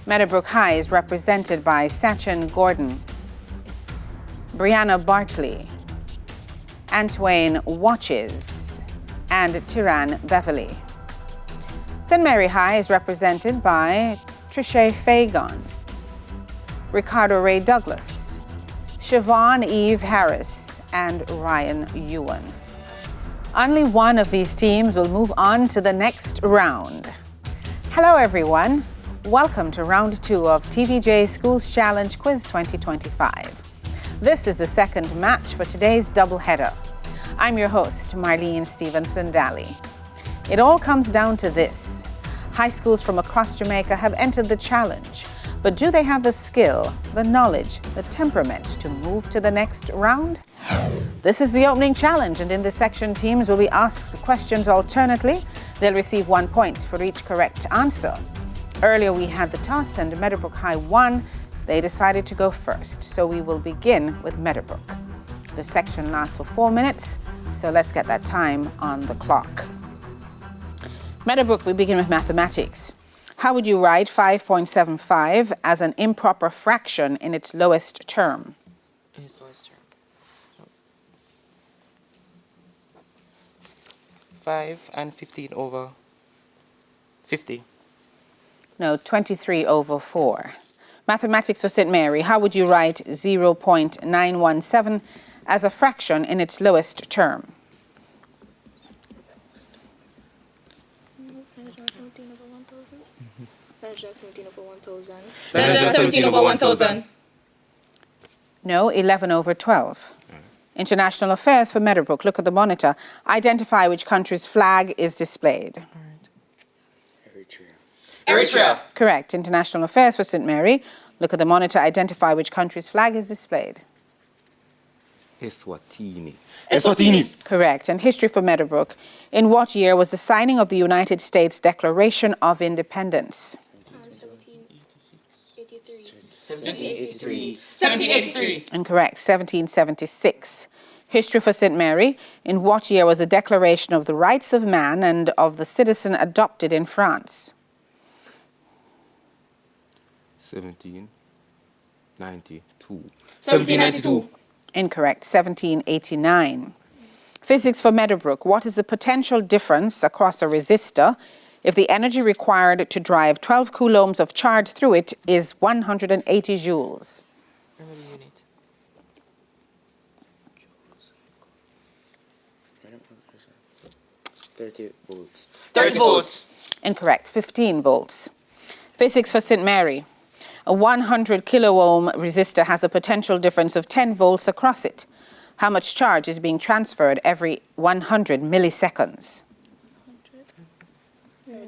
Meadowbrook High is represented by Sachin Gordon, Brianna Bartley, Antwain Watches, and Tiran Beverly. St. Mary High is represented by Trisha Fagon, Ricardo Ray Douglas, Siobhan Eve Harris, and Ryan Ewan. Only one of these teams will move on to the next round. Hello everyone, welcome to round 2 of TVJ Schools Challenge Quiz 2025. This is the second match for today's doubleheader. I'm your host, Marlene Stevenson-Daly. It all comes down to this. High schools from across Jamaica have entered the challenge, but do they have the skill, the knowledge, the temperament to move to the next round? This is the opening challenge, and in this section, teams will be asked questions alternately. They'll receive 1 point for each correct answer. Earlier, we had the toss, and Meadowbrook High won. They decided to go first, so we will begin with Meadowbrook. The section lasts for 4 minutes, so let's get that time on the clock. Meadowbrook, we begin with mathematics. How would you write 5.75 as an improper fraction in its lowest term? In its lowest term. 5 and 15 over 50. No, 23 over 4. Mathematics for St. Mary, how would you write 0.917 as a fraction in its lowest term? 917 over 1,000. 917 over 1,000. 917 over 1,000. No, 11 over 12. International affairs for Meadowbrook. Look at the monitor. Identify which country's flag is displayed. Eritrea. Correct. International affairs for St. Mary. Look at the monitor. Identify which country's flag is displayed. Eswatini. Correct. And history for Meadowbrook. In what year was the signing of the United States Declaration of Independence? 1783. 1783. Incorrect. 1776. History for St. Mary. In what year was the Declaration of the Rights of Man and of the Citizen adopted in France? 1792. 1792. Incorrect. 1789. Physics for Meadowbrook. What is the potential difference across a resistor if the energy required to drive 12 coulombs of charge through it is 180 joules? Remember the unit. 30 volts. 30 volts. Incorrect. 15 volts. Physics for St. Mary. A 100 kiloohm resistor has a potential difference of 10 volts across it. How much charge is being transferred every 100 milliseconds?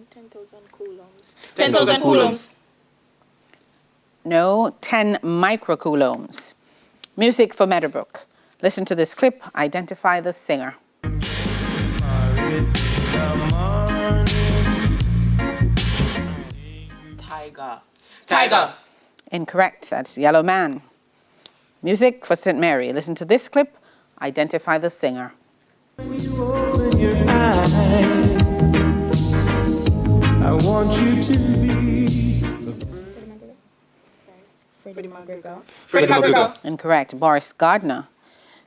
10,000 coulombs. 10,000 coulombs. No, 10 microcoulombs. Music for Meadowbrook. Listen to this clip. Identify the singer. Tiger. Incorrect. That's Yellow Man. Music for St. Mary. Listen to this clip. Identify the singer. When you open your eyes, I want you to be Freddie McGregor. Freddie McGregor. Incorrect. Boris Gardner.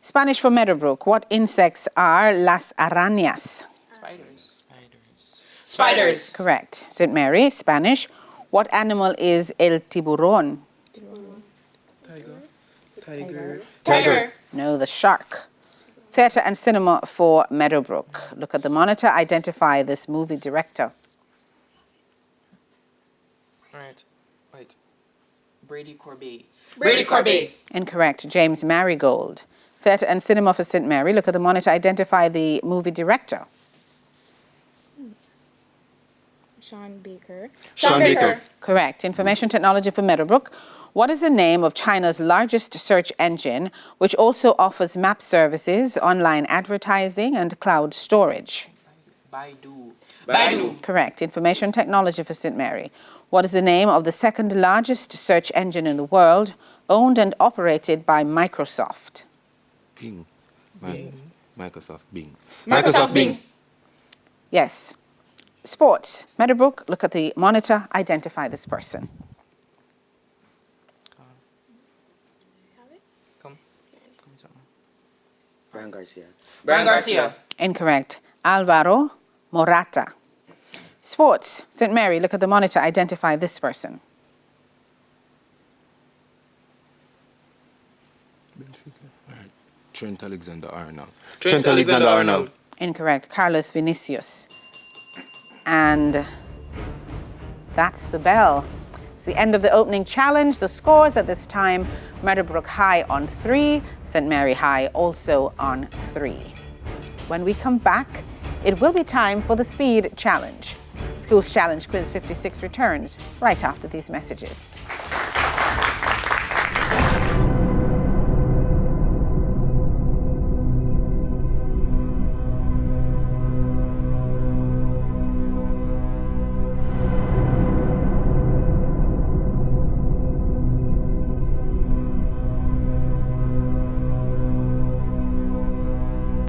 Spanish for Meadowbrook. What insects are las arañas? Spiders. Correct. St. Mary. Spanish. What animal is el tiburón? Tiger. No, the shark. Theatre and cinema for Meadowbrook. Look at the monitor. Identify this movie director. Alright. Wait. Brady Corbet. Brady Corbet. Incorrect. James Marigold. Theatre and cinema for St. Mary. Look at the monitor. Identify the movie director. Sean Baker. Sean Baker. Correct. Information technology for Meadowbrook. What is the name of China's largest search engine, which also offers map services, online advertising, and cloud storage? Baidu. Correct. Information technology for St. Mary. What is the name of the second largest search engine in the world, owned and operated by Microsoft? Bing. Microsoft Bing. Microsoft Bing. Yes. Sports. Meadowbrook, look at the monitor, identify this person. Brian Garcia. Brian Garcia. Incorrect. Alvaro Morata. Sports. St. Mary, look at the monitor. Identify this person. Trent Alexander-Arnold. Trent Alexander-Arnold. Incorrect. Carlos Vinicius. And that's the bell. It's the end of the opening challenge. The scores at this time, Meadowbrook High on 3, St. Mary High also on 3. When we come back, it will be time for the speed challenge. Schools Challenge Quiz 56 returns right after these messages.